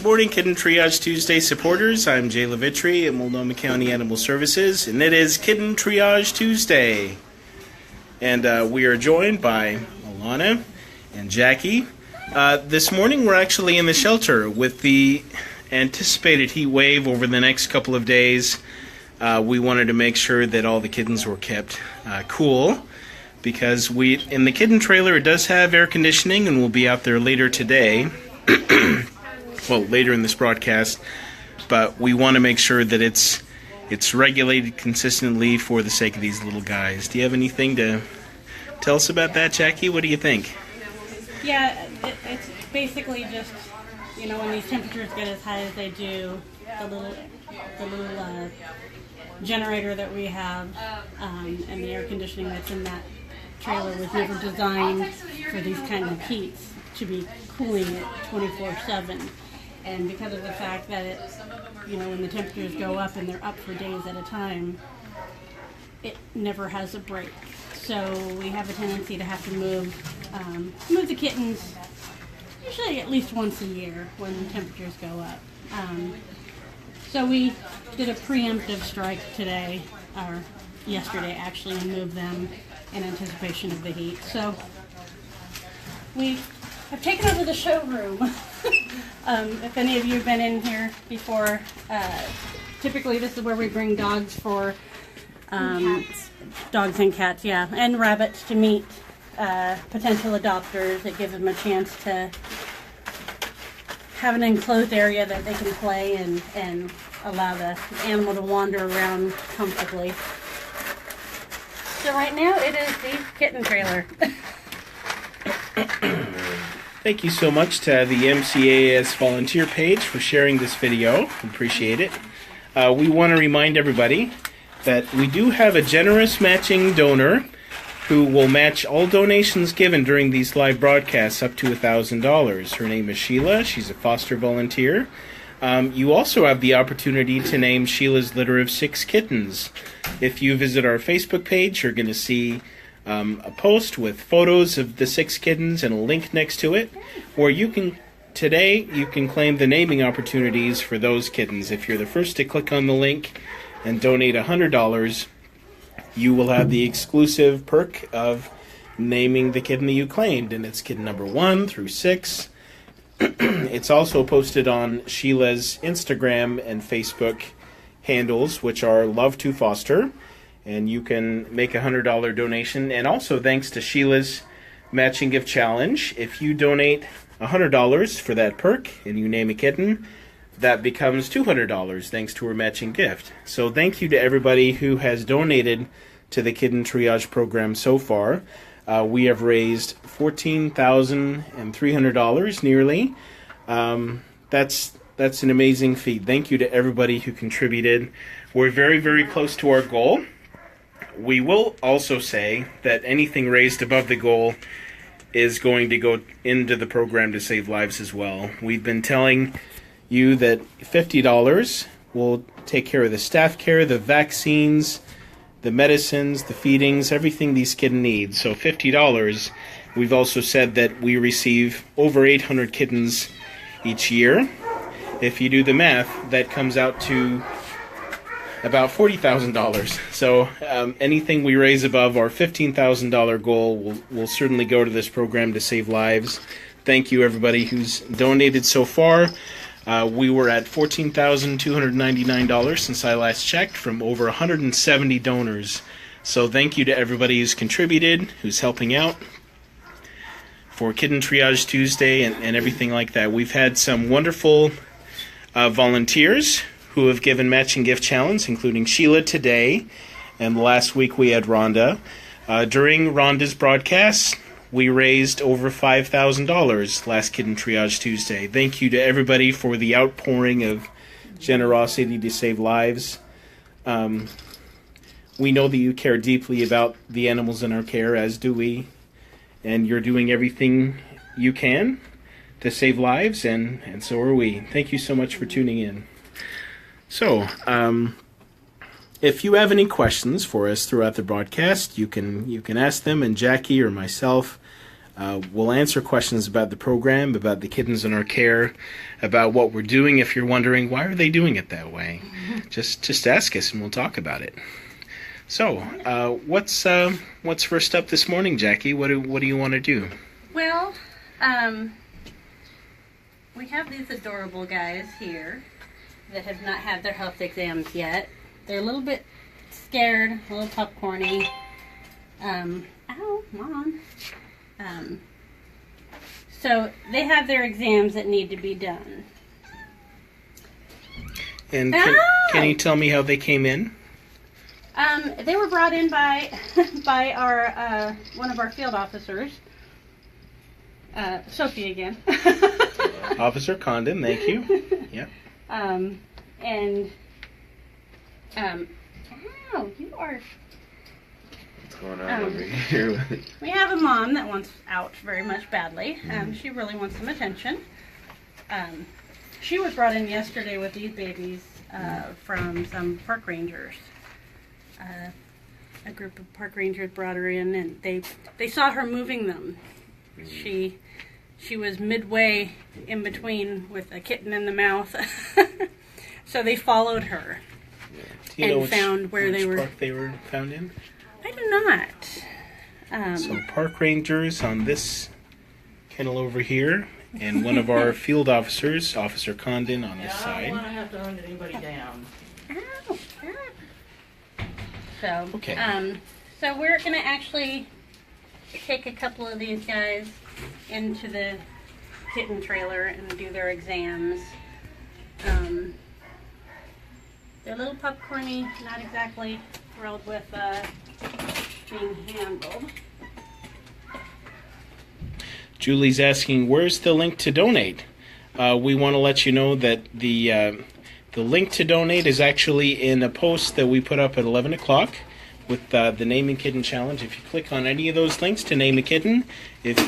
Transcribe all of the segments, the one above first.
Morning, Kitten Triage Tuesday supporters. I'm Jay Levitri at Multnomah County Animal Services, and it is Kitten Triage Tuesday. And we are joined by Alana and Jackie. This morning we're actually in the shelter with the anticipated heat wave over the next couple of days. We wanted to make sure that all the kittens were kept cool, because in the kitten trailer it does have air conditioning, and we'll be out there later today. Well, later in this broadcast, but we want to make sure that it's regulated consistently for the sake of these little guys. Do you have anything to tell us about that, Jackie? What do you think? Yeah, it's basically just, when these temperatures get as high as they do, the little generator that we have and the air conditioning that's in that trailer was never designed for these kind of heats to be cooling it 24/7. And because of the fact that it, when the temperatures go up and they're up for days at a time, it never has a break. So we have a tendency to have to move the kittens usually at least once a year when the temperatures go up. So we did a preemptive strike today, or yesterday actually, and moved them in anticipation of the heat. So we have taken over the showroom. If any of you have been in here before, typically this is where we bring dogs for dogs and cats, yeah, and rabbits to meet potential adopters. It gives them a chance to have an enclosed area that they can play and allow the animal to wander around comfortably. So right now it is the kitten trailer. Thank you so much to the MCAS volunteer page for sharing this video. Appreciate it. We want to remind everybody that we do have a generous matching donor who will match all donations given during these live broadcasts up to $1,000. Her name is Sheila. She's a foster volunteer. You also have the opportunity to name Sheila's litter of 6 kittens. If you visit our Facebook page, you're going to see a post with photos of the 6 kittens and a link next to it, or you can claim the naming opportunities for those kittens. If you're the first to click on the link and donate $100, you will have the exclusive perk of naming the kitten that you claimed, and it's kitten number 1 through 6. It's also posted on Sheila's Instagram and Facebook handles, which are Love to Foster. And you can make a $100 donation. And also, thanks to Sheila's Matching Gift Challenge, if you donate $100 for that perk and you name a kitten, that becomes $200 thanks to her matching gift. So thank you to everybody who has donated to the Kitten Triage program so far. We have raised $14,300 nearly. That's an amazing feat. Thank you to everybody who contributed. We're very, very close to our goal. We will also say that anything raised above the goal is going to go into the program to save lives as well. We've been telling you that $50 will take care of the staff care, the vaccines, the medicines, the feedings, everything these kittens need. So $50. We've also said that we receive over 800 kittens each year. If you do the math, that comes out to about $40,000. So anything we raise above our $15,000 goal will certainly go to this program to save lives. Thank you, everybody who's donated so far. We were at $14,299 since I last checked from over 170 donors. So thank you to everybody who's contributed, who's helping out for Kitten Triage Tuesday and everything like that. We've had some wonderful volunteers who have given matching gift challenge, including Sheila today, and last week we had Rhonda. During Rhonda's broadcast, we raised over $5,000 last Kitten Triage Tuesday. Thank you to everybody for the outpouring of generosity to save lives. We know that you care deeply about the animals in our care, as do we, and you're doing everything you can to save lives, and so are we. Thank you so much for tuning in. So, if you have any questions for us throughout the broadcast, you can ask them, and Jackie or myself We'll answer questions about the program, about the kittens in our care, about what we're doing. If you're wondering, why are they doing it that way? Just ask us and we'll talk about it. So, what's first up this morning, Jackie? What do you want to do? Well, we have these adorable guys here that have not had their health exams yet. They're a little bit scared, a little popcorny. Ow, come on. So they have their exams that need to be done. And can you tell me how they came in? They were brought in by by our one of our field officers, Sophie again. Officer Condon, thank you. Yeah. Wow, you are. What's going on over here? We have a mom that wants out very much badly. She really wants some attention. She was brought in yesterday with these babies from some park rangers. A group of park rangers brought her in, and they saw her moving them. She was midway in between with a kitten in the mouth, so they followed her and found where they were. Which park they were found in? I do not. So park rangers on this kennel over here, and one of our field officers, Officer Condon, on this side. I don't want to have to hunt anybody down. Ow. So, okay. So we're going to actually take a couple of these guys into the kitten trailer and do their exams. They're a little popcorny, not exactly thrilled with being handled. Julie's asking, where's the link to donate? We want to let you know that the link to donate is actually in a post that we put up at 11 o'clock with the Name a Kitten Challenge. If you click on any of those links to name a kitten, if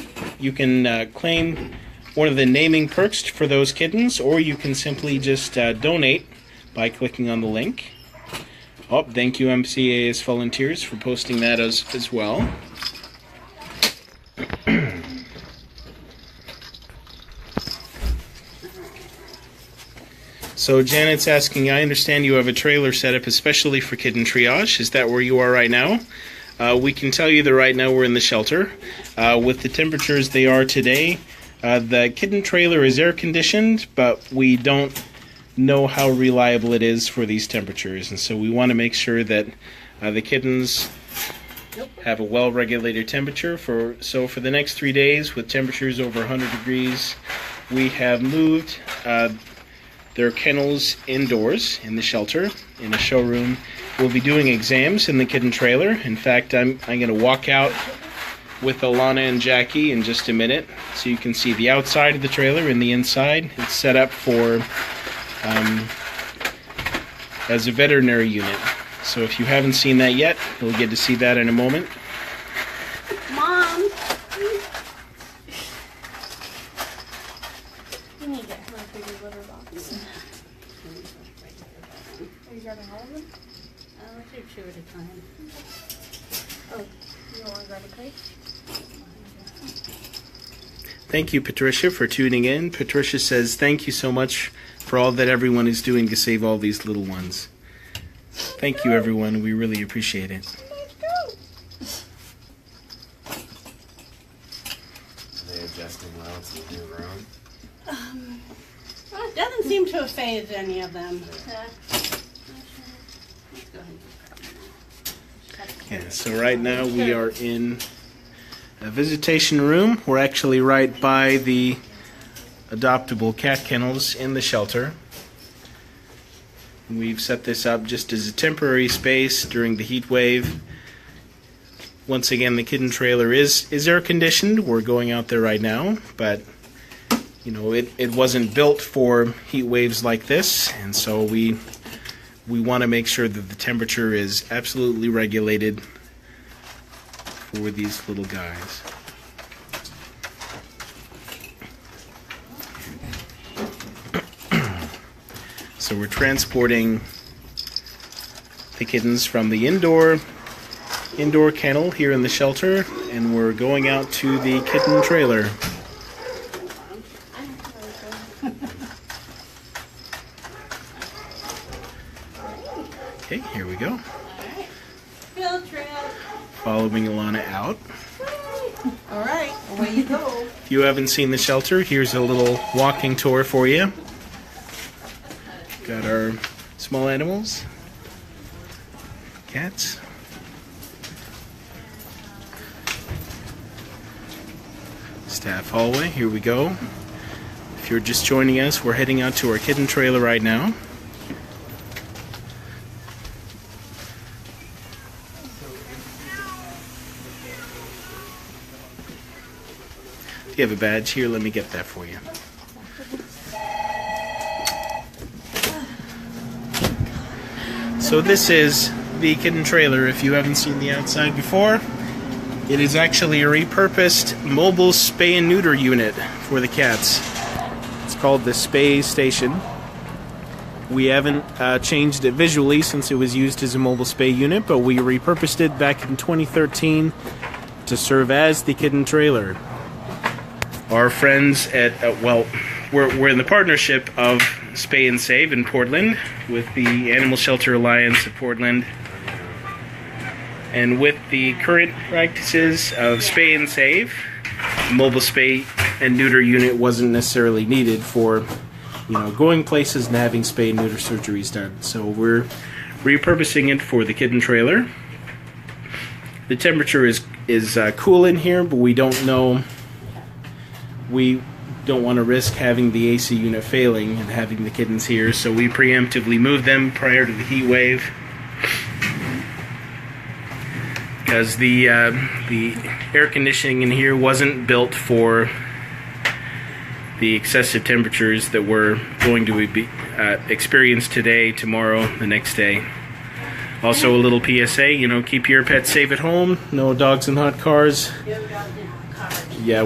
you can claim one of the naming perks for those kittens, or you can simply just donate by clicking on the link. Oh, thank you MCAS volunteers for posting that as well. So Janet's asking, I understand you have a trailer set up especially for Kitten Triage. Is that where you are right now? We can tell you that right now we're in the shelter. With the temperatures they are today, the kitten trailer is air conditioned, but we don't know how reliable it is for these temperatures. And so we want to make sure that the kittens have a well-regulated temperature. So for the next 3 days, with temperatures over 100 degrees, we have moved their kennels indoors in the shelter, in a showroom. We'll be doing exams in the kitten trailer. In fact, I'm going to walk out with Alana and Jackie in just a minute, so you can see the outside of the trailer and the inside. It's set up for as a veterinary unit. So if you haven't seen that yet, you'll get to see that in a moment. Mom! You need to get her a bigger litter box. Are you grabbing all of them? Let's do 2 at a time. Oh, you want to grab a crate? Thank you, Patricia, for tuning in. Patricia says, thank you so much for all that everyone is doing to save all these little ones. Thank you, everyone. We really appreciate it. Are they adjusting well to the new room? Well, it doesn't seem to have phased any of them. Yeah, so right now we are in a visitation room. We're actually right by the adoptable cat kennels in the shelter. We've set this up just as a temporary space during the heat wave. Once again, the kitten trailer is air conditioned. We're going out there right now, but you know, it wasn't built for heat waves like this, and so we want to make sure that the temperature is absolutely regulated for these little guys. So we're transporting the kittens from the indoor indoor kennel here in the shelter, and we're going out to the kitten trailer. Okay, here we go. Field trip. Following Alana out. All right, away you go. If you haven't seen the shelter, here's a little walking tour for you. Got our small animals, cats. Staff hallway, here we go. If you're just joining us, we're heading out to our kitten trailer right now. Do you have a badge here? Let me get that for you. So this is the kitten trailer. If you haven't seen the outside before, it is actually a repurposed mobile spay and neuter unit for the cats. It's called the Spay Station. We haven't changed it visually since it was used as a mobile spay unit, but we repurposed it back in 2013 to serve as the kitten trailer. Our friends at, we're in the partnership of Spay and Save in Portland with the Animal Shelter Alliance of Portland. And with the current practices of Spay and Save, mobile spay and neuter unit wasn't necessarily needed for, going places and having spay and neuter surgeries done. So we're repurposing it for the kitten trailer. The temperature is cool in here, but we don't know. We don't want to risk having the AC unit failing and having the kittens here, so we preemptively moved them prior to the heat wave. Because the air conditioning in here wasn't built for the excessive temperatures that we're going to be experienced today, tomorrow, the next day. Also, a little PSA, keep your pets safe at home. No dogs in hot cars. Yeah,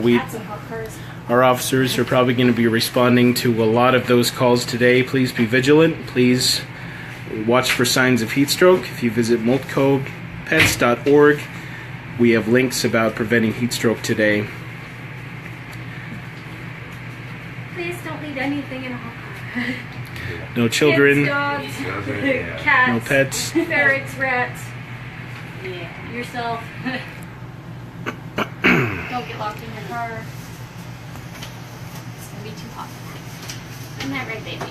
our officers are probably going to be responding to a lot of those calls today. Please be vigilant. Please watch for signs of heat stroke. If you visit moltcopets.org, we have links about preventing heat stroke today. Please don't leave anything in a hot car. No children. Kids, dogs, cats, no pets. ferrets, rats. Yeah. Yourself. Don't get locked in your car. It's gonna be too hot. Isn't that right, babies?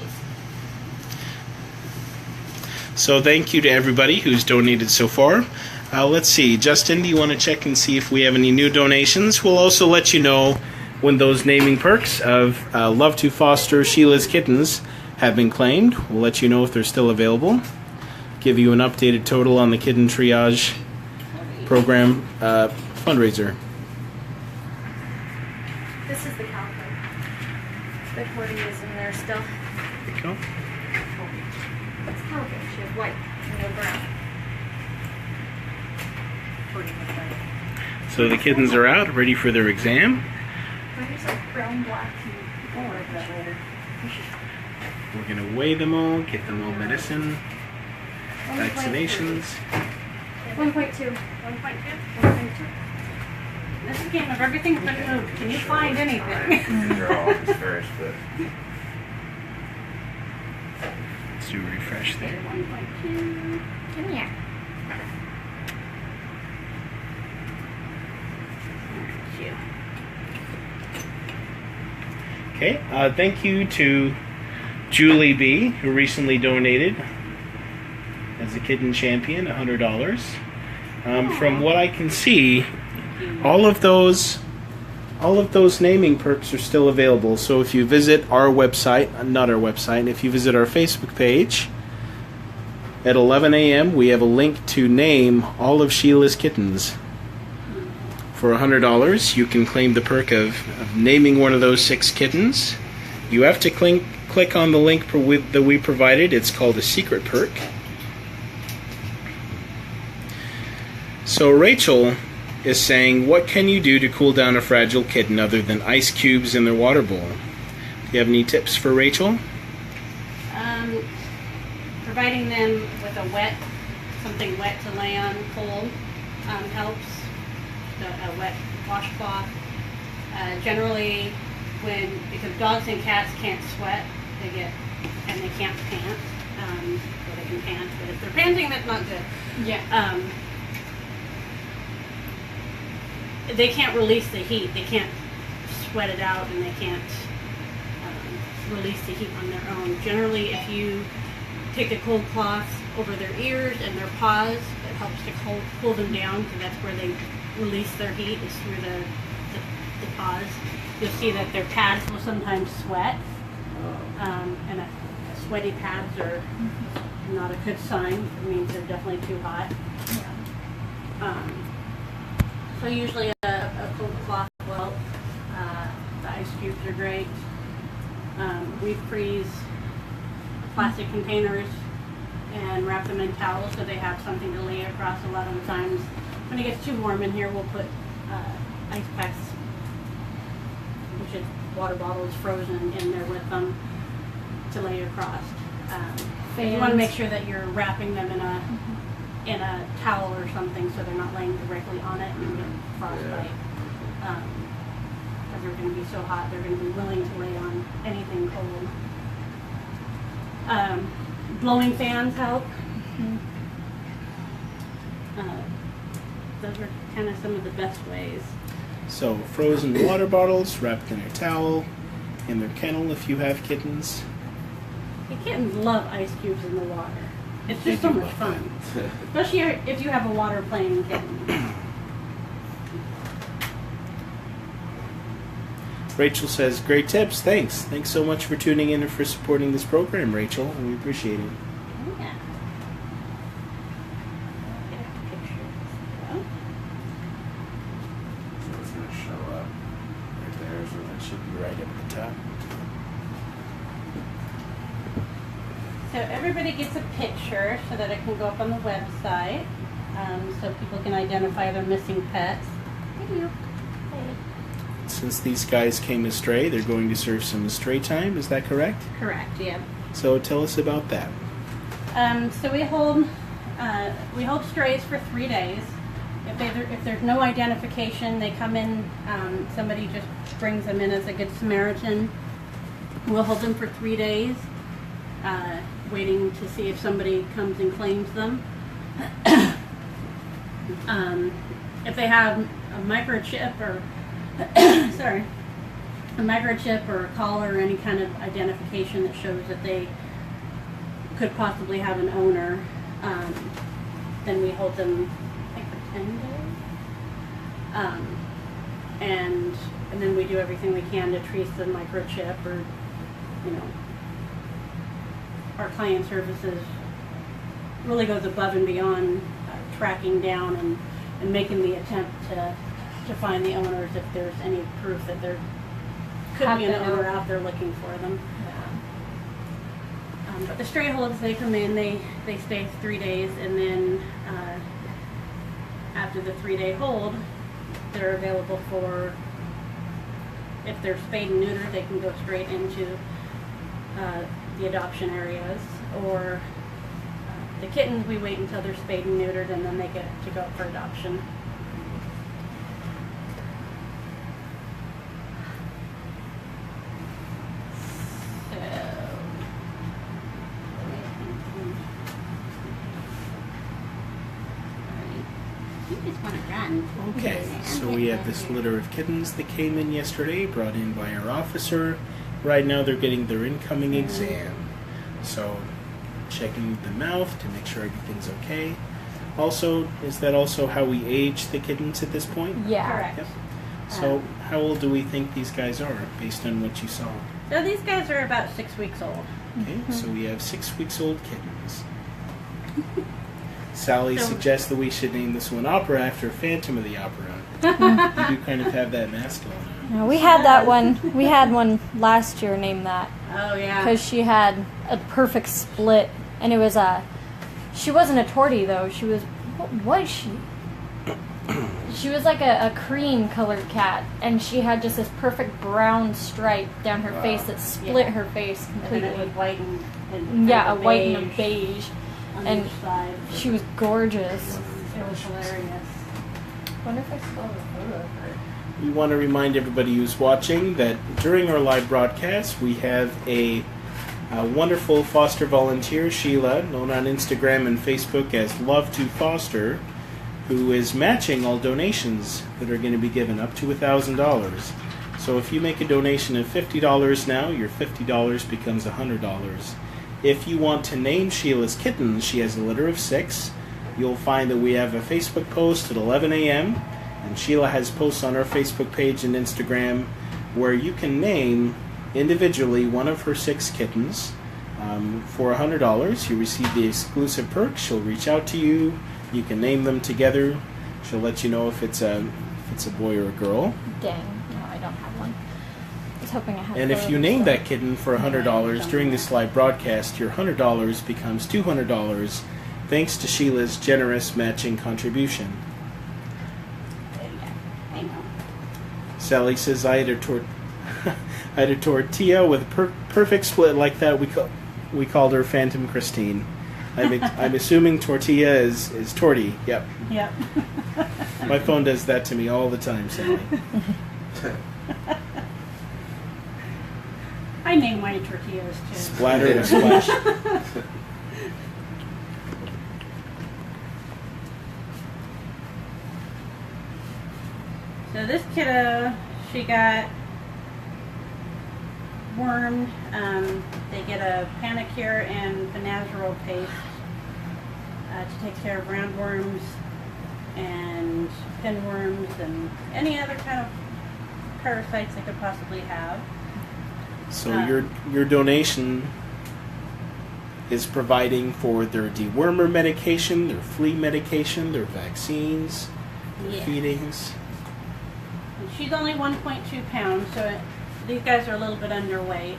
So thank you to everybody who's donated so far. Let's see, Justin, do you want to check and see if we have any new donations? We'll also let you know when those naming perks of Love to Foster Sheila's Kittens have been claimed. We'll let you know if they're still available. Give you an updated total on the Kitten Triage program fundraiser. This is the calico. The cord is in there still. There you go. It's calico. She has white and no brown. So the kittens are out, ready for their exam. There's like brown, black, and I'll work that later. We're going to weigh them all, get them all medicine, vaccinations. 1.2. 1.2? 1.2. This is a game of everything's been moved. Can you find anything? They're all first, but Let's do a refresh there. 1.2. Come here. Okay, thank you to Julie B, who recently donated as a kitten champion, $100. From what I can see, all of those naming perks are still available. So if you visit our website, not our website, if you visit our Facebook page, at 11 a.m. we have a link to name all of Sheila's kittens. For $100, you can claim the perk of naming one of those 6 kittens. You have to click on the link that we provided. It's called a secret perk. So Rachel is saying, what can you do to cool down a fragile kitten other than ice cubes in their water bowl? Do you have any tips for Rachel? Providing them with something wet to lay on, cold, helps. A wet washcloth. Generally, because dogs and cats can't sweat, they can't pant. Or they can pant, but if they're panting, that's not good. Yeah. They can't release the heat. They can't sweat it out, and they can't release the heat on their own. Generally, if you take a cold cloth over their ears and their paws, it helps to cool them down, because that's where they release their heat, is through the paws. You'll see that their pads will sometimes sweat, and sweaty pads are not a good sign. It means they're definitely too hot. So usually a cold cloth will help. The ice cubes are great. We freeze plastic containers and wrap them in towels so they have something to lay across. A lot of the times when it gets too warm in here, we'll put ice packs, which is water bottles frozen in there with them, to lay across. You want to make sure that you're wrapping them in a towel or something so they're not laying directly on it and get frostbite. Because they're going to be so hot, they're going to be willing to lay on anything cold. Blowing fans help. Those are kind of some of the best ways. So frozen water bottles wrapped in a towel, in their kennel if you have kittens. The kittens love ice cubes in the water. It's They just so do much love fun. Especially if you have a water playing kitten. Rachel says, great tips, thanks. Thanks so much for tuning in and for supporting this program, Rachel. We appreciate it. Yeah. Get a picture of this. So it's going to show up right there. So That should be right up at the top. So everybody gets a picture so that it can go up on the website, so people can identify their missing pets. Hey, you. Hey. Since these guys came astray, they're going to serve some astray time. Is that correct? Correct. Yeah. So tell us about that. So we hold strays for 3 days. If there's no identification, they come in. Somebody just brings them in as a good Samaritan. We'll hold them for 3 days, waiting to see if somebody comes and claims them. If they have a microchip or a microchip or a collar or any kind of identification that shows that they could possibly have an owner, then we hold them, I think, for 10 days. And then we do everything we can to trace the microchip, or, our client services really goes above and beyond tracking down and making the attempt to find the owners if there's any proof that there could be an owner out there looking for them. But the stray holds, they come in, they stay 3 days, and then after the 3-day hold, they're available for, if they're spayed and neutered, they can go straight into the adoption areas, or the kittens, we wait until they're spayed and neutered, and then they get to go for adoption. Okay, so we have this litter of kittens that came in yesterday, brought in by our officer. Right now they're getting their incoming exam. So, checking the mouth to make sure everything's okay. Also, is that also how we age the kittens at this point? Yeah. Correct. Yep. So, how old do we think these guys are, based on what you saw? So these guys are about 6 weeks old. Okay, so we have 6 weeks old kittens. Sally suggests that we should name this one Opera after Phantom of the Opera. You do kind of have that mask on. No, we had that one. We had one last year named that Oh yeah. because she had a perfect split, and it was she wasn't a tortie though. She was, what was she? She was like a cream colored cat, and she had just this perfect brown stripe down her face that split her face And completely. then it was white and Yeah, a white and a beige. on and each side. She was gorgeous. It was hilarious. Wonder if I still have a photo of her. We want to remind everybody who's watching that during our live broadcast, we have a wonderful foster volunteer, Sheila, known on Instagram and Facebook as Love to Foster, who is matching all donations that are going to be given up to $1,000. So if you make a donation of $50 now, your $50 becomes $100. If you want to name Sheila's kittens, she has a litter of 6. You'll find that we have a Facebook post at 11 a.m. and Sheila has posts on our Facebook page and Instagram where you can name individually one of her 6 kittens for $100. You receive the exclusive perk. She'll reach out to you. You can name them together. She'll let you know if it's a boy or a girl. Dang, no, I don't have one. I was hoping I had. And if you name that kitten for $100 during this live broadcast, your $100 becomes $200 thanks to Sheila's generous matching contribution. Sally says, I had a tortilla with a perfect split like that. We called her Phantom Christine. I'm assuming tortilla is torty. Yep. Yep. My phone does that to me all the time, Sally. I name my tortillas too. Splatter and splash. So this kiddo, she got wormed. They get a Panicure and Benazirol paste to take care of roundworms and pinworms and any other kind of parasites they could possibly have. So your donation is providing for their dewormer medication, their flea medication, their vaccines, their feedings. And she's only 1.2 pounds, so these guys are a little bit underweight.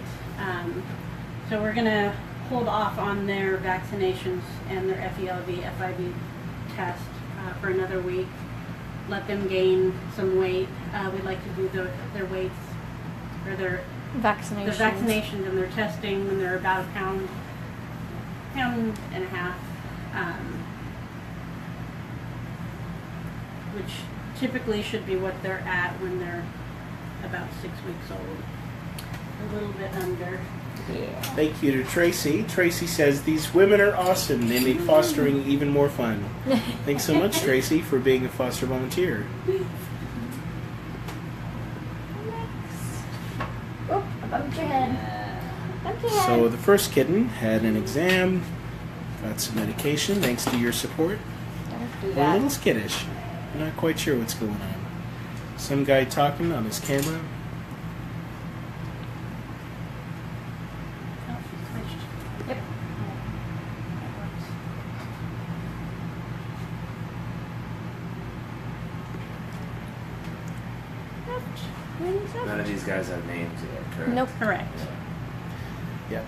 So we're going to hold off on their vaccinations and their FELV, FIV test for another week. Let them gain some weight. We'd like to do their weights or their vaccinations and their testing when they're about a pound and a half, which typically should be what they're at when they're about 6 weeks old. A little bit under. Yeah. Thank you to Tracy. Tracy says, these women are awesome. They make fostering even more fun. Thanks so much, Tracy, for being a foster volunteer. Oh, I bumped your head. Bumped your head. So the first kitten had an exam, got some medication, thanks to your support. Don't do We're a that. little skittish. We're not quite sure what's going on. Some guy talking on his camera. Oh, she switched. Yep. That works. None of these guys have names yet, correct? Nope. Correct. Yep.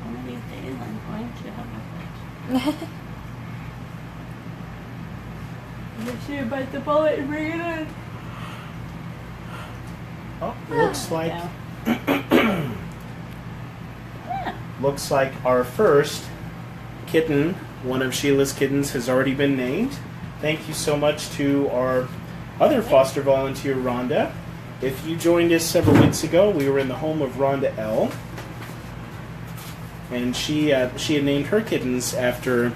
One of these days I'm going to have a Make sure you bite the bullet and bring it in. Oh, looks like Yeah. looks like our first kitten, one of Sheila's kittens, has already been named. Thank you so much to our other foster volunteer, Rhonda. If you joined us several weeks ago, we were in the home of Rhonda L. And she had named her kittens after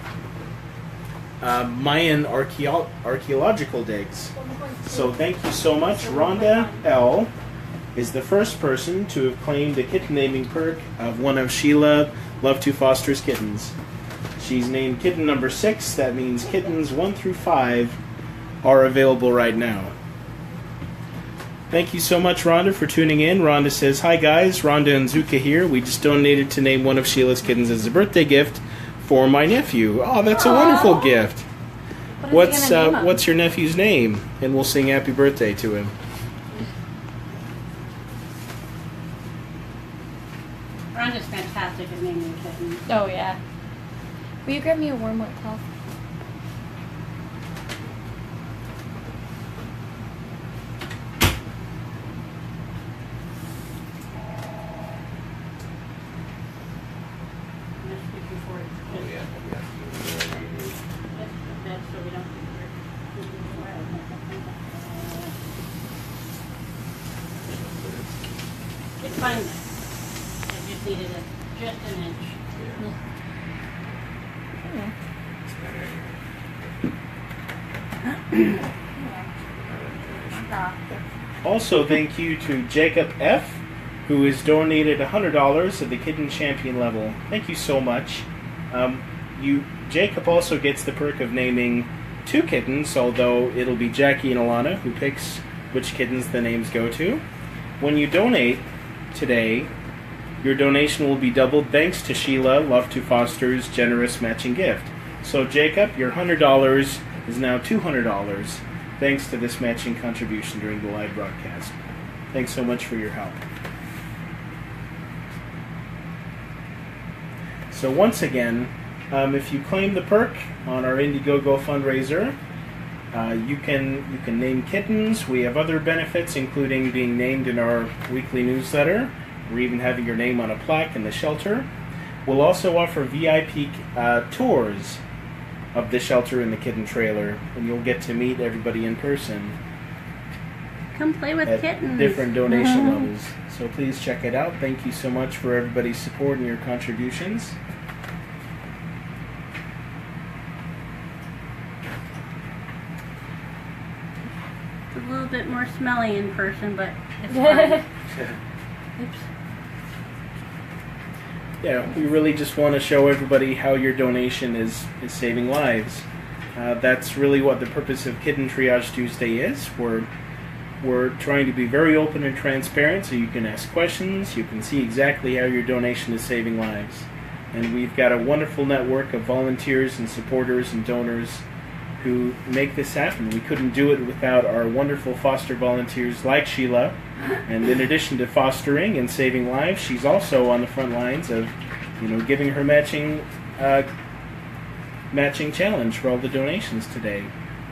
Mayan archaeological digs. So thank you so much. Rhonda L. is the first person to have claimed the kitten naming perk of one of Sheila Love to Foster's kittens. She's named kitten number 6. That means kittens 1 through 5 are available right now. Thank you so much, Rhonda, for tuning in. Rhonda says, hi guys, Rhonda and Zuka here. We just donated to name one of Sheila's kittens as a birthday gift for my nephew. Oh, that's a wonderful gift. What's your nephew's name? And we'll sing happy birthday to him. Rhonda's fantastic at naming kittens. Oh, yeah. Will you grab me a warm wet cloth? I'm gonna speak before it find it. I just needed just an inch. Also, thank you to Jacob F., who has donated $100 at the Kitten Champion level. Thank you so much. Jacob also gets the perk of naming 2 kittens, although it'll be Jackie and Alana who picks which kittens the names go to. When you donate today, your donation will be doubled thanks to Sheila Love to Foster's generous matching gift. So Jacob, your $100 is now $200 thanks to this matching contribution during the live broadcast. Thanks so much for your help. So once again, if you claim the perk on our Indiegogo fundraiser, you can name kittens. We have other benefits, including being named in our weekly newsletter, or even having your name on a plaque in the shelter. We'll also offer VIP tours of the shelter in the kitten trailer, and you'll get to meet everybody in person Come play with at kittens. different donation levels. So please check it out. Thank you so much for everybody's support and your contributions. It's a little bit more smelly in person, but it's fine. Oops. Yeah, we really just want to show everybody how your donation is saving lives. That's really what the purpose of Kitten Triage Tuesday is. We're trying to be very open and transparent, so you can ask questions, you can see exactly how your donation is saving lives. And we've got a wonderful network of volunteers and supporters and donors who make this happen. We couldn't do it without our wonderful foster volunteers like Sheila. And in addition to fostering and saving lives, she's also on the front lines of, giving her matching challenge for all the donations today.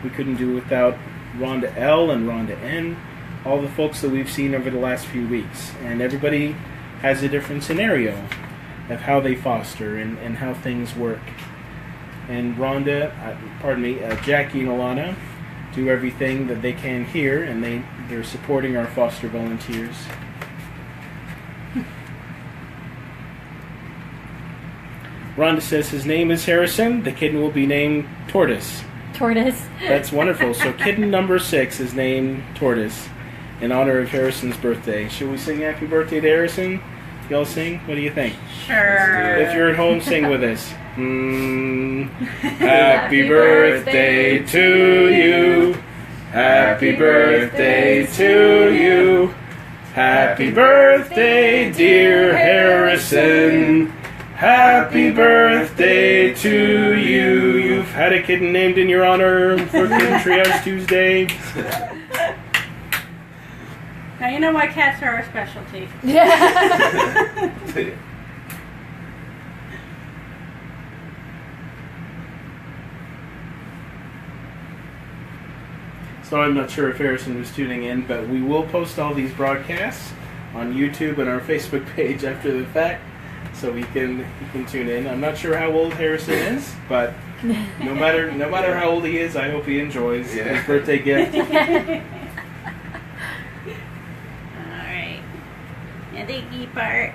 We couldn't do it without Rhonda L. and Rhonda N., all the folks that we've seen over the last few weeks. And everybody has a different scenario of how they foster and how things work. And Jackie and Alana do everything that they can here, and they're supporting our foster volunteers. Rhonda says his name is Harrison. The kitten will be named Tortoise. Tortoise. That's wonderful. So kitten number 6 is named Tortoise in honor of Harrison's birthday. Should we sing happy birthday to Harrison? Y'all sing? What do you think? Sure. If you're at home, sing with us. Happy birthday to you. Happy birthday to you. Happy birthday, dear Harrison. Happy birthday to you. You've had a kitten named in your honor for Kitten Triage Tuesday. Now you know why cats are our specialty. So I'm not sure if Harrison was tuning in, but we will post all these broadcasts on YouTube and our Facebook page after the fact, so he can tune in. I'm not sure how old Harrison is, but no matter how old he is, I hope he enjoys his birthday gift. Alright. Now the icky part.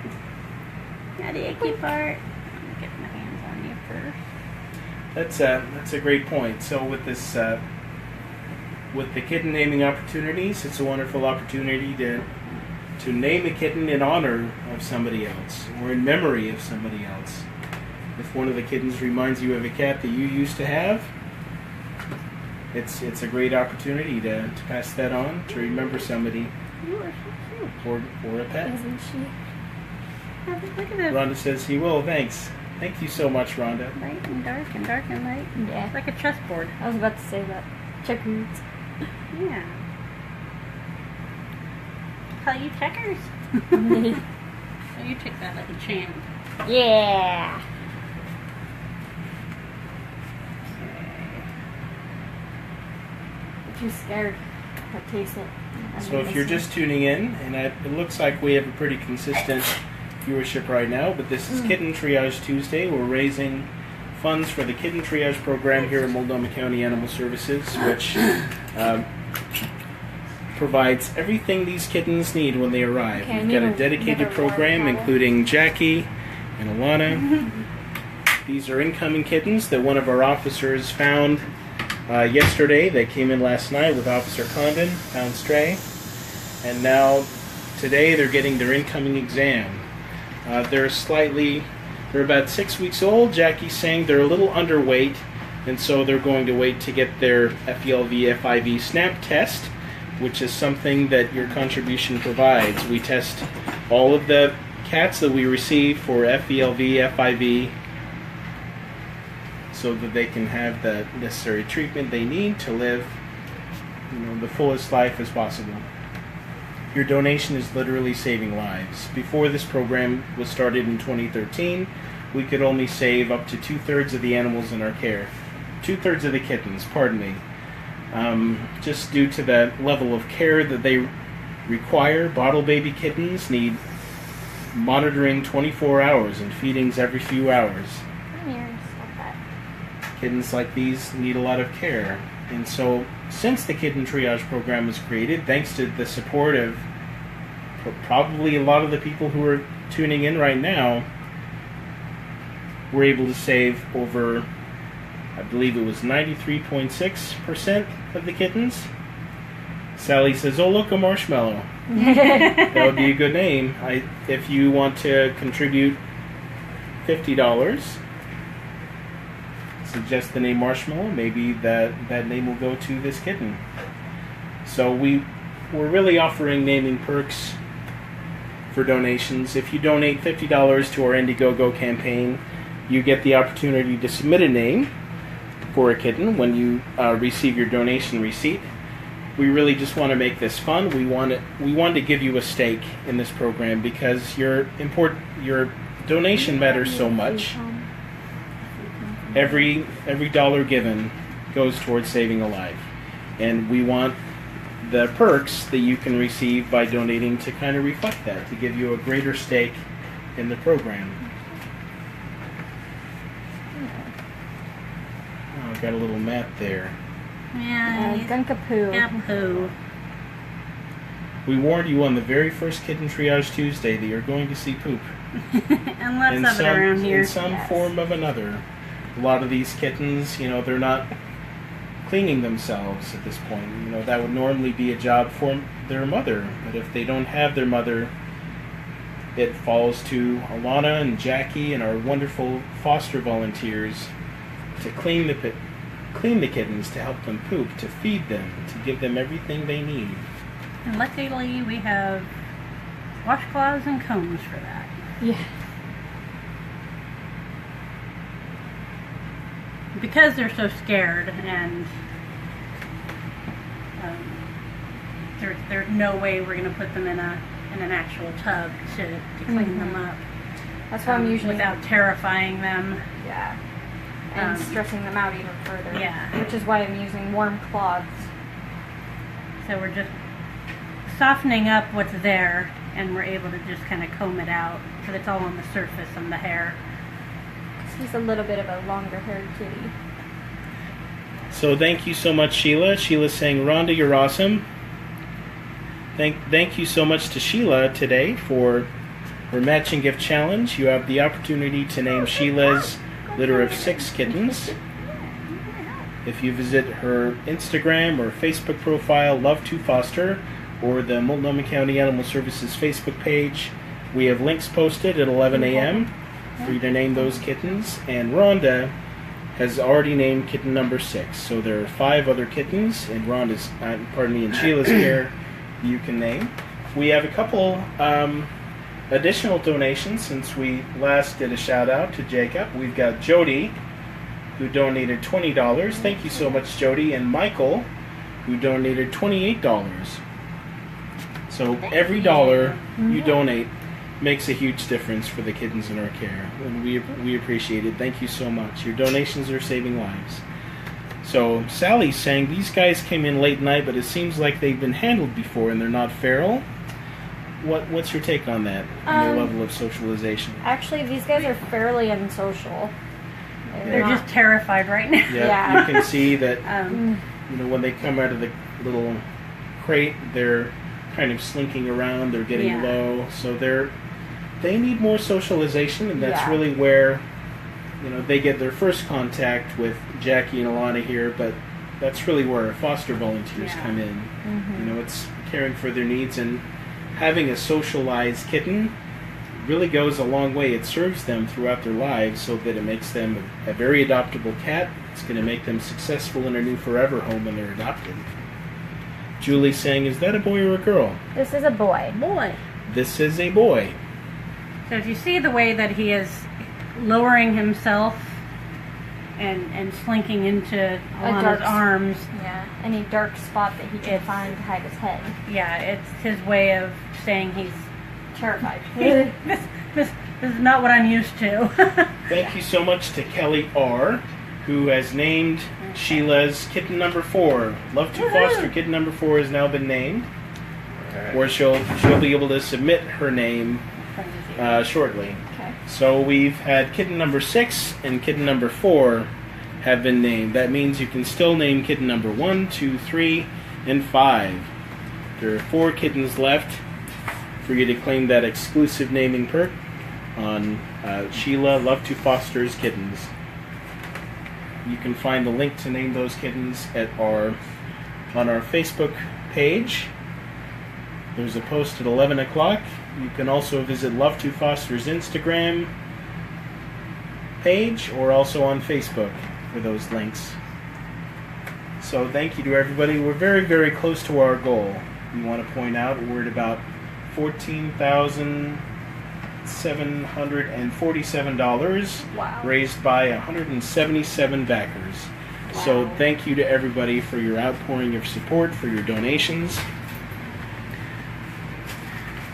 Now the icky part. I'm gonna get my hands on you first. That's a great point. So with this with the kitten naming opportunities, it's a wonderful opportunity to name a kitten in honor of somebody else or in memory of somebody else. If one of the kittens reminds you of a cat that you used to have, it's a great opportunity to pass that on, to remember somebody You are so cute. or a pet. Isn't she? Look at this. Rhonda says he will. Thanks. Thank you so much, Rhonda. Light and dark and dark and light. Yeah. It's like a chessboard. I was about to say that. Checkers. Yeah. Call you checkers. Oh, you take that like a champ. Yeah. I'm too scared to taste it. So if you're just tuning in, and it looks like we have a pretty consistent viewership right now, but this is Kitten Triage Tuesday. We're raising funds for the Kitten Triage program here at Multnomah County Animal Services, which provides everything these kittens need when they arrive. Okay, We've got a dedicated program including Jackie and Alana. These are incoming kittens that one of our officers found yesterday. They came in last night with Officer Condon, found stray. And now, today, they're getting their incoming exam. They're about 6 weeks old. Jackie's saying they're a little underweight, and so they're going to wait to get their FELV, FIV SNAP test, which is something that your contribution provides. We test all of the cats that we receive for FELV, FIV, so that they can have the necessary treatment they need to live, the fullest life as possible. Your donation is literally saving lives. Before this program was started in 2013, we could only save up to 2/3 of the animals in our care. 2/3 of the kittens, pardon me. Just due to the level of care that they require. Bottle baby kittens need monitoring 24 hours and feedings every few hours. Kittens like these need a lot of care. And so, since the Kitten Triage program was created, thanks to the support of probably a lot of the people who are tuning in right now, we're able to save over, I believe it was 93.6% of the kittens. Sally says, "Oh, look, a marshmallow." That would be a good name. If you want to contribute $50, suggest the name Marshmallow, maybe that name will go to this kitten. So we're really offering naming perks for donations. If you donate $50 to our Indiegogo campaign, you get the opportunity to submit a name for a kitten when you receive your donation receipt. We really just want to make this fun. We want to give you a stake in this program because your donation matters so much. Every dollar given goes towards saving a life. And we want the perks that you can receive by donating to kind of reflect that, to give you a greater stake in the program. Oh, I've got a little map there. Yeah, drink a poo. Yeah, poo. We warned you on the very first Kitten Triage Tuesday that you're going to see poop. And lots of it around here. In some form of another. A lot of these kittens, they're not cleaning themselves at this point. That would normally be a job for their mother. But if they don't have their mother, it falls to Alana and Jackie and our wonderful foster volunteers to clean the kittens, to help them poop, to feed them, to give them everything they need. And luckily we have washcloths and combs for that. Yeah. Because they're so scared, and there's no way we're going to put them in an actual tub to clean them up. That's why I'm usually without terrifying them. Yeah. And stressing them out even further. Yeah. Which is why I'm using warm cloths. So we're just softening up what's there, and we're able to just kind of comb it out because it's all on the surface and the hair. He's a little bit of a longer-haired kitty. So thank you so much, Sheila. Sheila's saying, "Rhonda, you're awesome." Thank you so much to Sheila today for her matching gift challenge. You have the opportunity to name Sheila's litter of 6 kittens. If you visit her Instagram or Facebook profile, Love to Foster, or the Multnomah County Animal Services Facebook page, we have links posted at 11 a.m. for you to name those kittens. And Rhonda has already named kitten number 6. So there are 5 other kittens in in Sheila's care you can name. We have a couple additional donations since we last did a shout out to Jacob. We've got Jody, who donated $20. Thank you so much, Jody. And Michael, who donated $28. So every dollar you donate makes a huge difference for the kittens in our care, and we appreciate it. Thank you so much. Your donations are saving lives. So Sally's saying these guys came in late night, but it seems like they've been handled before and they're not feral. What's your take on that? On their level of socialization? Actually, these guys are fairly unsocial. They're just terrified right now. Yeah. You can see that when they come out of the little crate, they're kind of slinking around, they're getting Yeah. low, so they need more socialization, and that's Yeah. really where, you know, they get their first contact with Jackie and Alana here, but that's really where foster volunteers Yeah. come in. Mm-hmm. You know, it's caring for their needs, and having a socialized kitten really goes a long way. It serves them throughout their lives so that it makes them a very adoptable cat. It's going to make them successful in their new forever home when they're adopted. Julie's saying, is that a boy or a girl? This is a boy. Boy. This is a boy. So if you see the way that he is lowering himself and slinking into Alana's dark- arms, Yeah. Any dark spot that he can find to hide his head. yeah, it's his way of saying he's Terrified. this is not what I'm used to. Thank you so much to Kelly R., who has named Sheila's kitten number 4. Love to Foster kitten number 4 has now been named, or she'll be able to submit her name shortly. Okay. So we've had kitten number 6 and kitten number 4 have been named. That means you can still name kitten number 1, 2, 3, and 5. There are 4 kittens left for you to claim that exclusive naming perk on Sheila Love to Foster's kittens. You can find the link to name those kittens on our Facebook page. There's a post at 11 o'clock. You can also visit Love to Foster's Instagram page or also on Facebook for those links. So thank you to everybody. We're very, very close to our goal. We want to point out we're at about $14,747 Wow. raised by 177 backers. So Wow. thank you to everybody for your outpouring of support, for your donations.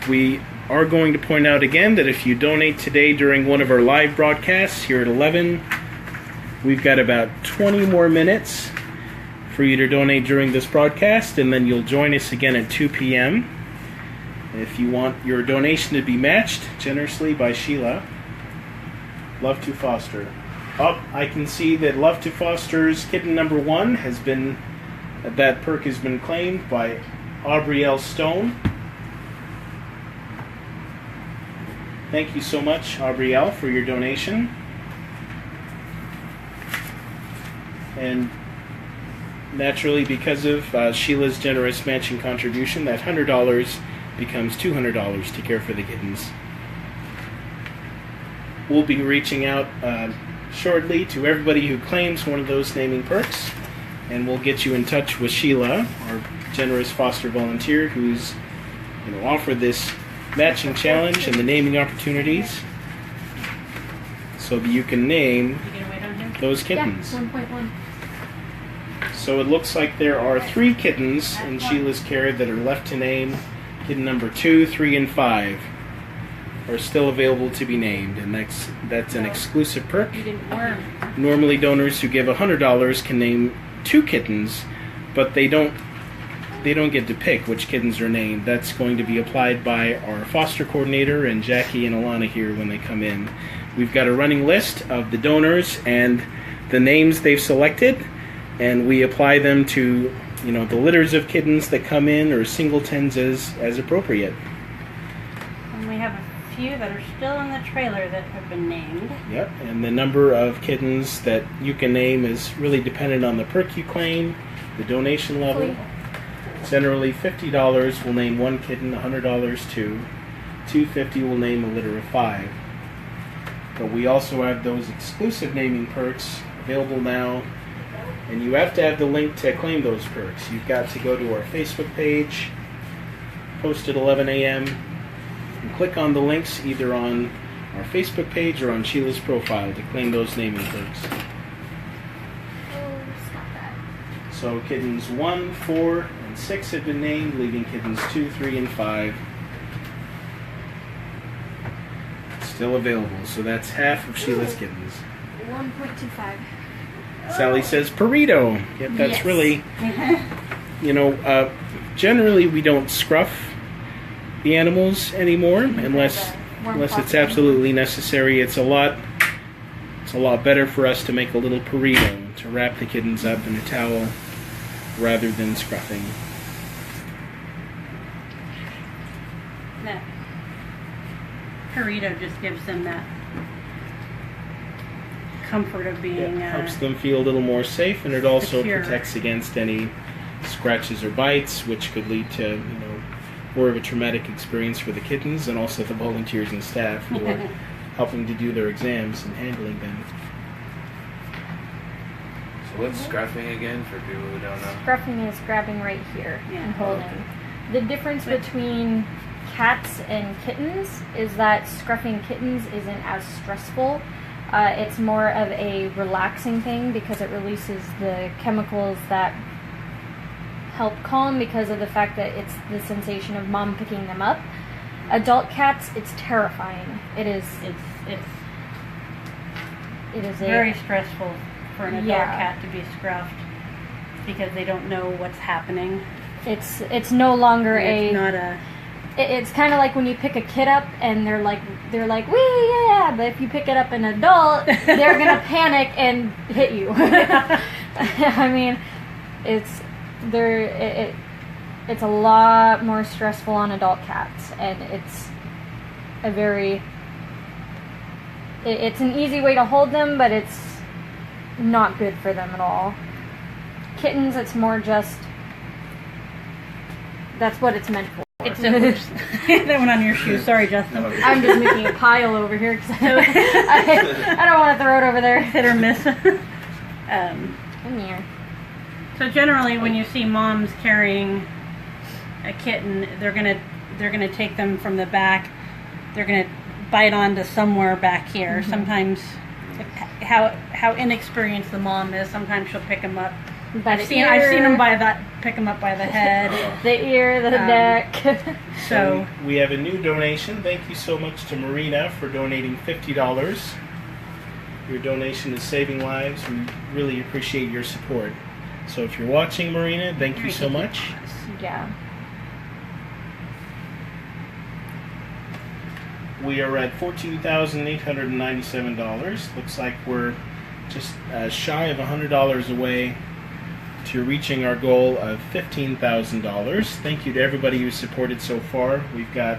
We are going to point out again that if you donate today during one of our live broadcasts here at 11, we've got about 20 more minutes for you to donate during this broadcast, and then you'll join us again at 2 p.m. If you want your donation to be matched generously by Sheila, Love to Foster. I can see that Love to Foster's kitten number 1 has been, that perk has been claimed by Aubrey L. Stone. Thank you so much, Aubrey L., for your donation. And naturally, because of Sheila's generous matching contribution, that $100 becomes $200 to care for the kittens. We'll be reaching out shortly to everybody who claims one of those naming perks, and we'll get you in touch with Sheila, our generous foster volunteer, who's offered this matching challenge and the naming opportunities so that you can name You gonna wait on him? those Yeah. kittens. 1.1. So it looks like there are 3 kittens in Sheila's care that are left to name. Kitten number 2, 3, and 5 are still available to be named, and that's an exclusive perk. You didn't worm. Normally, donors who give $100 can name 2 kittens, but they don't get to pick which kittens are named. That's going to be applied by our foster coordinator and Jackie and Alana here when they come in. We've got a running list of the donors and the names they've selected, and we apply them to the litters of kittens that come in, or singletons as appropriate. And we have a few that are still in the trailer that have been named. Yep, and the number of kittens that you can name is really dependent on the perk you claim, the donation level. Sweet. Generally, $50 will name 1 kitten, $100 2, $250 will name a litter of 5. But we also have those exclusive naming perks available now, and you have to have the link to claim those perks. You've got to go to our Facebook page, post at 11 a.m., and click on the links either on our Facebook page or on Sheila's profile to claim those naming perks. Oh, stop that. So kittens 1, 4, and 6 have been named, leaving kittens 2, 3, and 5 still available. So that's half of Sheila's kittens. 1.25. Sally says burrito. Yep, that's Yes. really, generally we don't scruff the animals anymore unless it's absolutely necessary. It's a lot better for us to make a little burrito, to wrap the kittens up in a towel rather than scruffing. that Purito just gives them that comfort of being helps them feel a little more safe, and it also secure. protects against any scratches or bites, which could lead to more of a traumatic experience for the kittens and also the volunteers and staff who are helping to do their exams and handling them. So what's scruffing again for people who don't know? Scruffing is grabbing right here and holding. The difference between cats and kittens is that scruffing kittens isn't as stressful. It's more of a relaxing thing because it releases the chemicals that help calm because of the fact that it's the sensation of mom picking them up. Adult cats, it's terrifying. It is very stressful for an adult cat to be scruffed because they don't know what's happening. It's no longer It's kind of like when you pick a kid up and they're like wee yeah, but if you pick it up an adult, they're gonna panic and hit you. I mean, it's a lot more stressful on adult cats, and it's it's an easy way to hold them, but it's not good for them at all. Kittens, it's more just that's what it's meant for. It's that went on your shoe. Sorry, Justin. I'm just making a pile over here because I don't want to throw it over there. Hit or miss. Come here. So generally, when you see moms carrying a kitten, they're gonna take them from the back. They're gonna bite onto somewhere back here. Mm-hmm. Sometimes, how inexperienced the mom is, sometimes she'll pick them up. I've seen them pick them up by the head, the ear, the neck. So we have a new donation. Thank you so much to Marina for donating $50. Your donation is saving lives. We really appreciate your support. So if you're watching, Marina, thank you so much. Yeah. We are at $14,897. Looks like we're just shy of $100 away to reaching our goal of $15,000. Thank you to everybody who's supported so far. We've got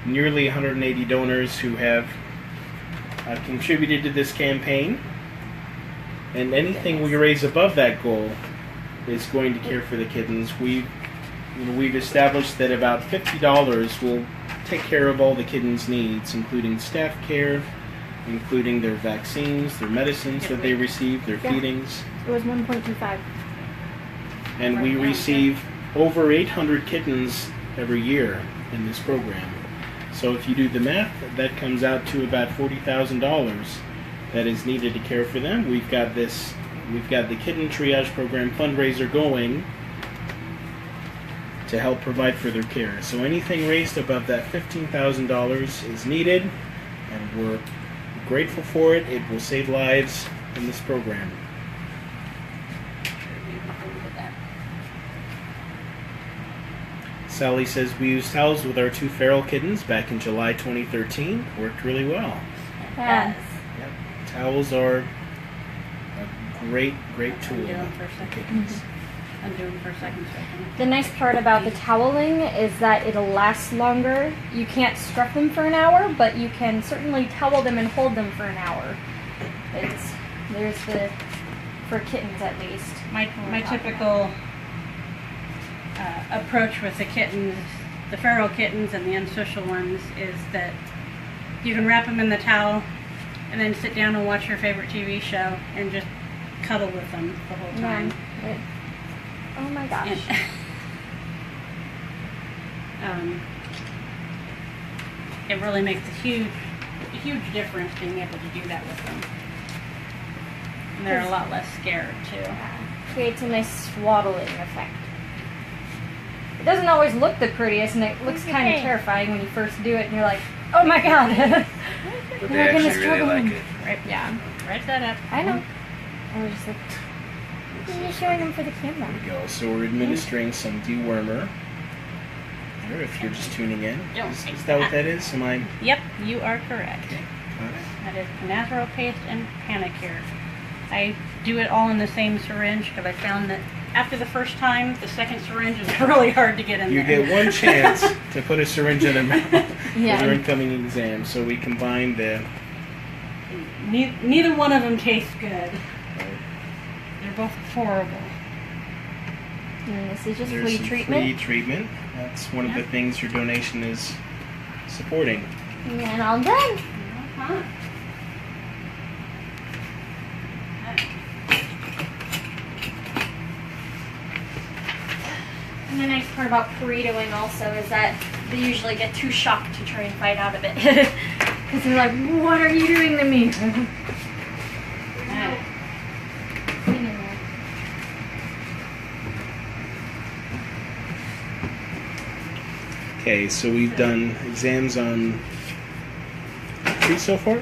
nearly 180 donors who have contributed to this campaign, and anything we raise above that goal is going to care for the kittens. We've established that about $50 will take care of all the kittens' needs, including staff care, including their vaccines, their medicines that they receive, their feedings. It was 1.25. And we receive over 800 kittens every year in this program. So if you do the math, that comes out to about $40,000 that is needed to care for them. We've got the Kitten Triage program fundraiser going to help provide for their care. So anything raised above that $15,000 is needed, and we're grateful for it. It will save lives in this program. Sally says we used towels with our 2 feral kittens back in July 2013. Worked really well. Yes. Yep. Towels are a great tool for kittens. Undo them for a second. The nice part about the toweling is that it'll last longer. You can't scruff them for an hour, but you can certainly towel them and hold them for an hour. For kittens at least. My typical approach with the kittens, the feral kittens and the unsocial ones, is that you can wrap them in the towel and then sit down and watch your favorite TV show and just cuddle with them the whole time. Oh my gosh. And, it really makes a huge difference being able to do that with them. And they're a lot less scared too. Creates a nice swaddling effect. It doesn't always look the prettiest, and it looks kind of terrifying when you first do it, and you're like, oh my god. But they actually really like it. Right, yeah. Right that up. I know. I was just like, you're showing them for the camera. There we go. So we're administering some dewormer. There, if you're just tuning in. Is that what that is? Am I? Yep, you are correct. Okay, got it. That is Natural Paste and Panicure. I do it all in the same syringe because I found that after the first time, the second syringe is really hard to get in You there. get one chance to put a syringe in their mouth Yeah. for their incoming exam. So we combined the. Neither one of them tastes good. They're both horrible. And this is just There's free some treatment. free treatment. That's one of the things your donation is supporting. And all done. Uh-huh. And the nice part about burritoing also is that they usually get too shocked to try and fight out of it. Because they're like, what are you doing to me? Okay, so we've done exams on 3 so far?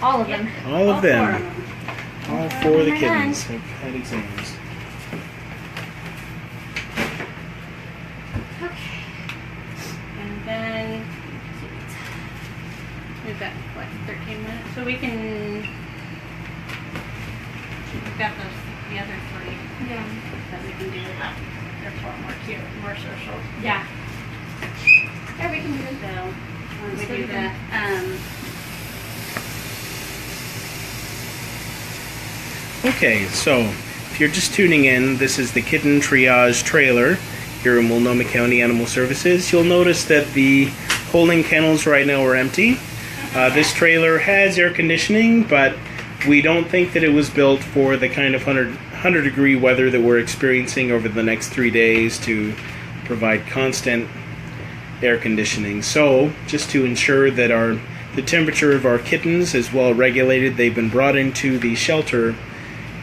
All of them. All of them. All 4 of the We're kittens have had exams. Okay. And then we've got what, 13 minutes, so we can. We've got the other 3 Yeah. that we can do. They're far more cute, more social. Yeah. Yeah, we can do it. So when we do that, Okay, so if you're just tuning in, this is the Kitten Triage trailer here in Multnomah County Animal Services. You'll notice that the holding kennels right now are empty. This trailer has air conditioning, but we don't think that it was built for the kind of 100 degree weather that we're experiencing over the next 3 days to provide constant air conditioning. So just to ensure that the temperature of our kittens is well regulated, they've been brought into the shelter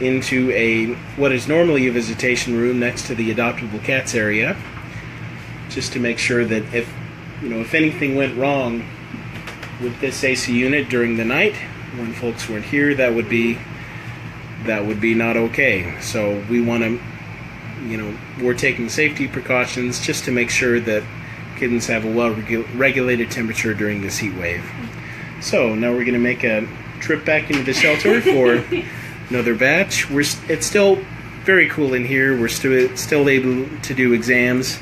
into what is normally a visitation room next to the adoptable cats area, just to make sure that if anything went wrong with this AC unit during the night when folks weren't here, that would be not okay. So we want to, we're taking safety precautions just to make sure that kittens have a well-regulated temperature during this heat wave. So now we're going to make a trip back into the shelter for another batch. It's still very cool in here. We're still able to do exams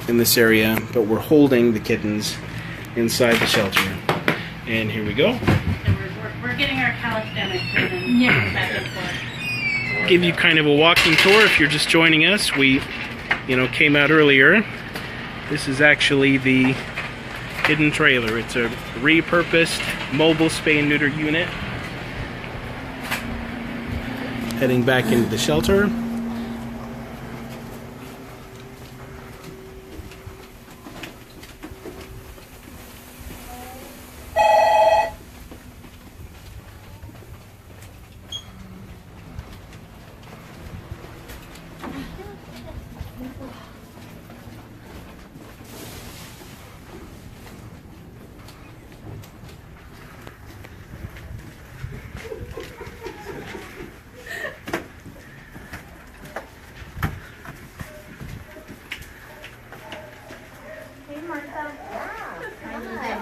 in this area, but we're holding the kittens inside the shelter. And here we go. and we're getting our calisthenics in back and forth. Give you kind of a walking tour if you're just joining us. We, came out earlier. This is actually the Kitten trailer. It's a repurposed mobile spay and neuter unit. Heading back into the shelter.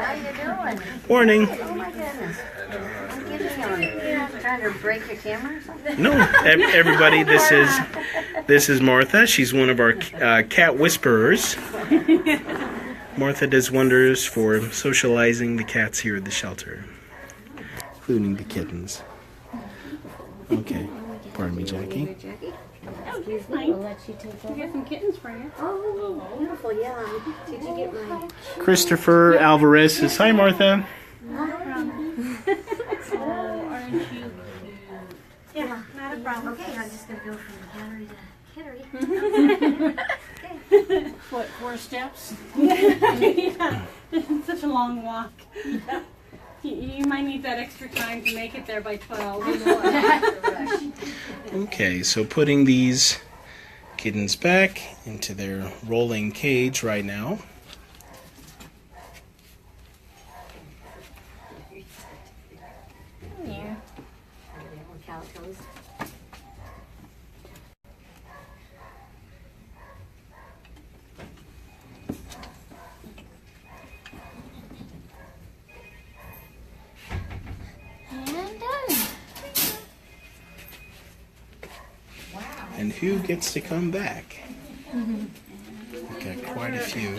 How you doing? Morning. Oh my goodness. I'm getting on. Trying to break your camera or something? No, everybody, this is Martha. She's one of our cat whisperers. Martha does wonders for socializing the cats here at the shelter, including the kittens. Okay, pardon me, Jackie. Jackie? Excuse We'll let you take We over. got some kittens for you. Oh, beautiful. Yeah. Did you get my... Christopher Alvarez says, "Hi, Martha." Oh, aren't you cute? Yeah, not a problem. Okay, I'm just going to go from gallery to kittery. What, 4 steps? Yeah. It's such a long walk. You might need that extra time to make it there by 12. Okay, so putting these kittens back into their rolling cage right now. Yeah. Calicos. And done. who gets to come back. We've got quite a few.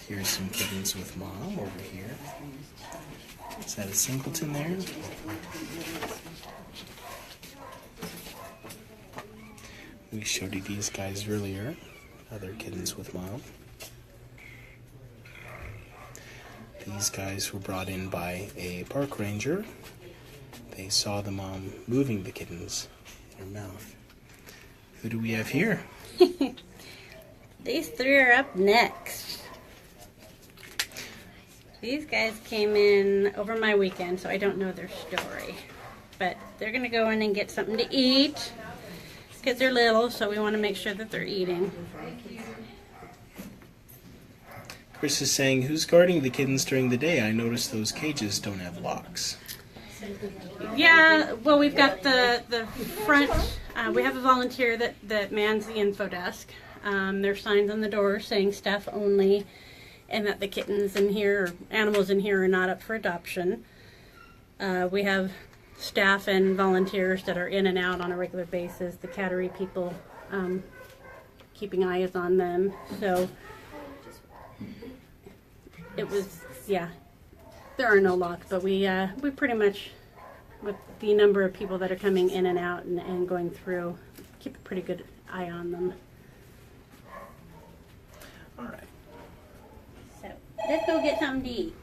Here's some kittens with mom over here. Is that a singleton there? We showed you these guys earlier. Other kittens with mom. These guys were brought in by a park ranger. They saw the mom moving the kittens in her mouth. Who do we have here? These three are up next. These guys came in over my weekend, so I don't know their story. But they're going to go in and get something to eat. Because they're little, so we want to make sure that they're eating. Chris is saying, who's guarding the kittens during the day? I noticed those cages don't have locks. Yeah, well, we've got the front. We have a volunteer that mans the info desk. There's signs on the door saying staff only, and that the kittens in here, animals in here, are not up for adoption. We have staff and volunteers that are in and out on a regular basis. The cattery people keeping eyes on them. So it was, yeah, there are no locks, but we pretty much, with the number of people that are coming in and out and going through, keep a pretty good eye on them. All right. So let's go get something to eat.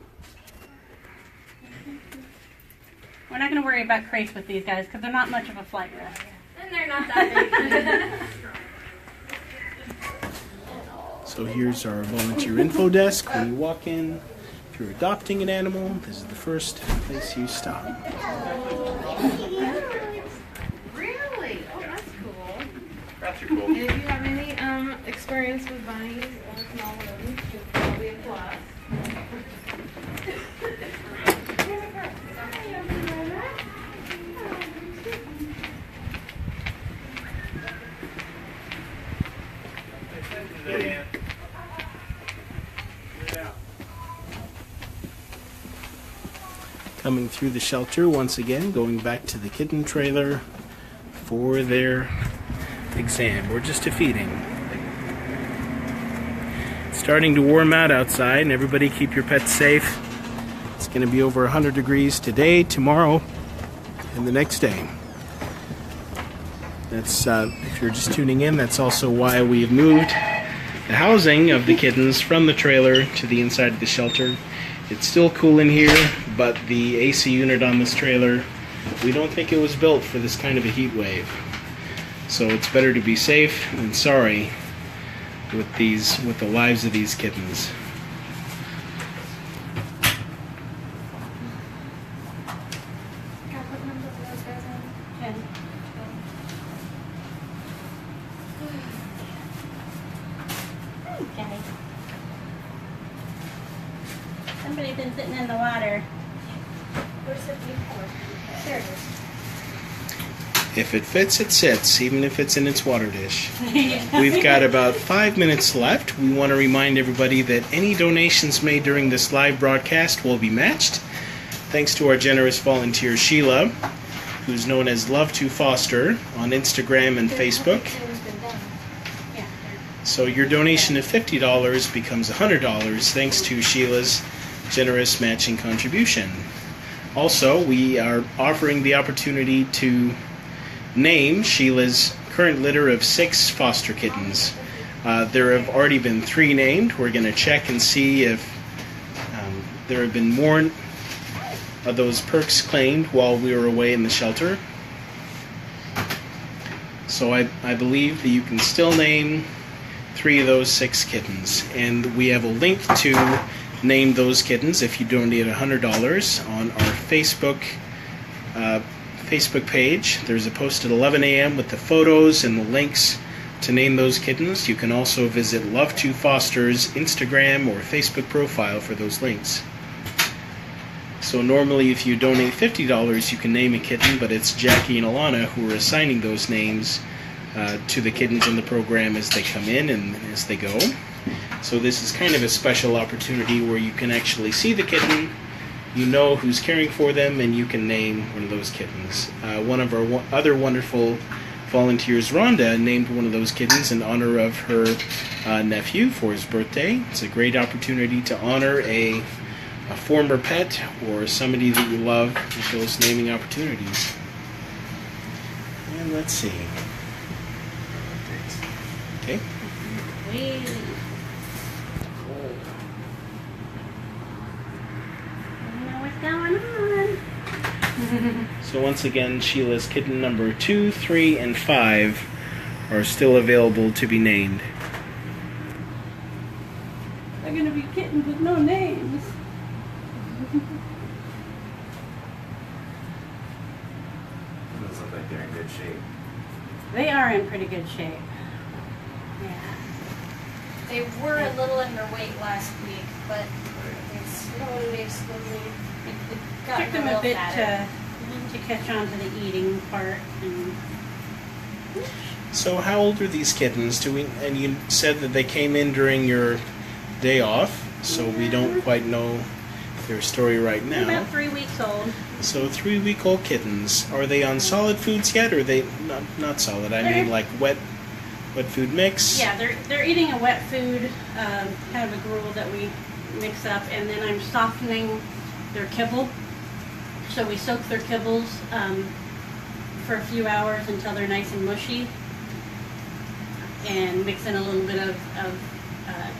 We're not going to worry about crates with these guys because they're not much of a flight risk. And they're not that big. So here's our volunteer info desk. When you walk in, if you're adopting an animal, this is the first place you stop. Really? Oh, that's cool. That's cool. And if you have any experience with bunnies or small rodents, it's probably a plus. Coming through the shelter once again, going back to the kitten trailer for their exam. We're just a feeding. It's starting to warm out outside, and everybody keep your pets safe. It's going to be over 100 degrees today, tomorrow, and the next day. That's if you're just tuning in, that's also why we have moved the housing of the kittens from the trailer to the inside of the shelter. It's still cool in here, but the AC unit on this trailer, we don't think it was built for this kind of a heat wave. So it's better to be safe than sorry with the lives of these kittens. Okay. Somebody's been sitting in the water. Where's the before? There it is. If it fits, it sits, even if it's in its water dish. We've got about 5 minutes left. We want to remind everybody that any donations made during this live broadcast will be matched. Thanks to our generous volunteer Sheila, who's known as Love to Foster on Instagram and Facebook. So your donation of $50 becomes $100 thanks to Sheila's generous matching contribution. Also, we are offering the opportunity to name Sheila's current litter of 6 foster kittens. There have already been 3 named. We're going to check and see if there have been more of those perks claimed while we were away in the shelter. So I believe that you can still name 3 of those 6 kittens. And we have a link to name those kittens if you donate $100 on our Facebook page. There's a post at 11 a.m. with the photos and the links to name those kittens. You can also visit Love to Foster's Instagram or Facebook profile for those links. So normally if you donate $50 you can name a kitten, but it's Jackie and Alana who are assigning those names to the kittens in the program as they come in and as they go. So this is kind of a special opportunity where you can actually see the kitten, you know who's caring for them, and you can name one of those kittens. One of our other wonderful volunteers Rhonda named one of those kittens in honor of her nephew for his birthday. It's a great opportunity to honor a former pet or somebody that you love with those naming opportunities. And let's see. Okay. Wait. I don't know what's going on. So once again, Sheila's kitten number 2, 3, and 5 are still available to be named. They're going to be kittens with no names. Doesn't look like they're in good shape. They are in pretty good shape. Yeah. They were a little underweight last week, but they slowly it got Took them real a bit fatter. to catch on to the eating part. And So how old are these kittens? And you said that they came in during your day off, so we don't quite know their story right they're now. about 3 weeks old. So 3-week-old kittens. Are they on solid foods yet, or are they not solid? I mean like wet food mix? Yeah, they're eating a wet food, kind of a gruel that we mix up, and then I'm softening their kibble. So we soak their kibbles for a few hours until they're nice and mushy, and mix in a little bit of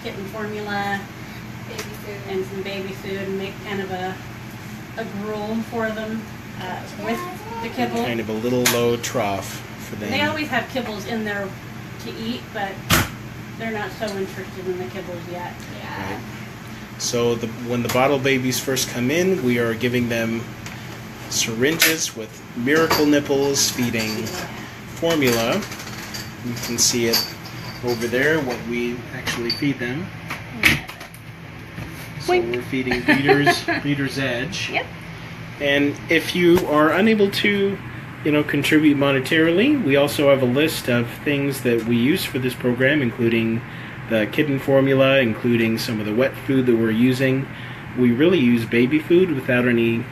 kitten formula, Baby food. and some baby food, and make kind of a gruel for them with the kibble. Kind of a little low trough for them. They always have kibbles in there to eat, but they're not so interested in the kibbles yet. Yeah. Right. So when the bottle babies first come in, we are giving them syringes with miracle nipples feeding formula. You can see it over there, what we actually feed them. So we're feeding Breeder's Edge. Yep. And if you are unable to, contribute monetarily, we also have a list of things that we use for this program, including the kitten formula, including some of the wet food that we're using. We really use baby food without any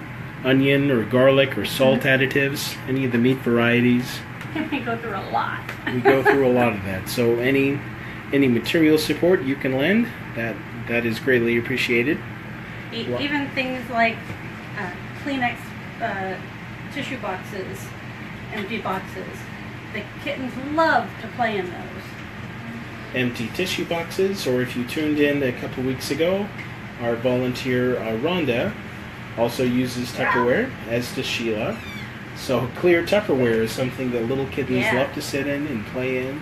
onion or garlic or salt additives, any of the meat varieties. We go through a lot. We go through a lot of that. So any material support you can lend, that is greatly appreciated. Even things like Kleenex tissue boxes, empty boxes. The kittens love to play in those. Empty tissue boxes, or if you tuned in a couple weeks ago, our volunteer Rhonda also uses Tupperware, as does Sheila. So clear Tupperware is something that little kittens love to sit in and play in.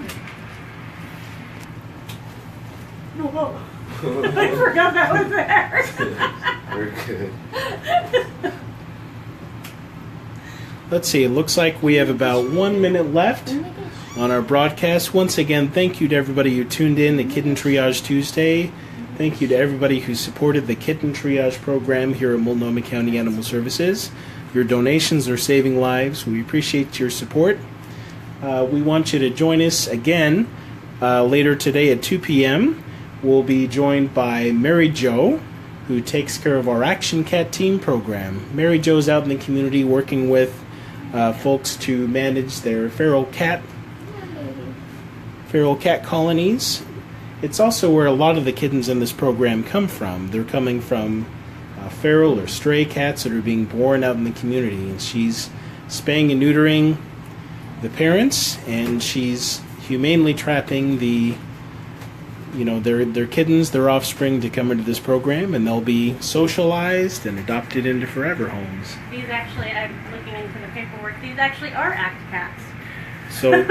Oh, I forgot that was there. We're good. Let's see, it looks like we have about 1 minute left on our broadcast. Once again, thank you to everybody who tuned in to Kitten Triage Tuesday. Thank you to everybody who supported the Kitten Triage program here at Multnomah County Animal Services. Your donations are saving lives. We appreciate your support. We want you to join us again later today at 2 p.m. We'll be joined by Mary Jo, who takes care of our Action Cat Team program. Mary Jo's out in the community working with folks to manage their feral cat colonies. It's also where a lot of the kittens in this program come from. They're coming from feral or stray cats that are being born out in the community. And she's spaying and neutering the parents, and she's humanely trapping their kittens, their offspring, to come into this program, and they'll be socialized and adopted into forever homes. These actually, I'm looking into the paperwork, these actually are ACT cats. So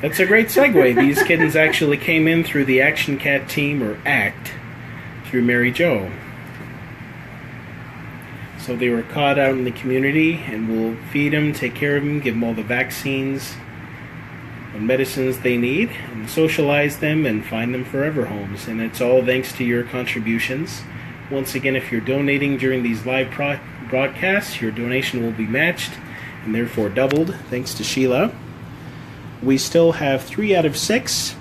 that's a great segue. These kittens actually came in through the Action Cat Team, or ACT, through Mary Jo. So they were caught out in the community, and we'll feed them, take care of them, give them all the vaccines and medicines they need, and socialize them and find them forever homes. And it's all thanks to your contributions. Once again, if you're donating during these live broadcasts, your donation will be matched and therefore doubled, thanks to Sheila. We still have 3 out of 6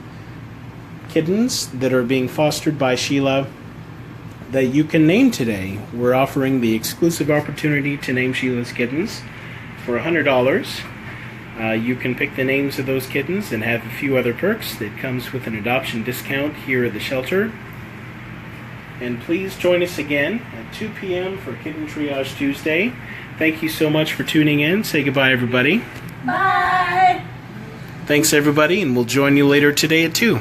kittens that are being fostered by Sheila that you can name today. We're offering the exclusive opportunity to name Sheila's kittens for $100. You can pick the names of those kittens and have a few other perks. It comes with an adoption discount here at the shelter. And please join us again at 2 p.m. for Kitten Triage Tuesday. Thank you so much for tuning in. Say goodbye, everybody. Bye! Thanks, everybody, and we'll join you later today at 2.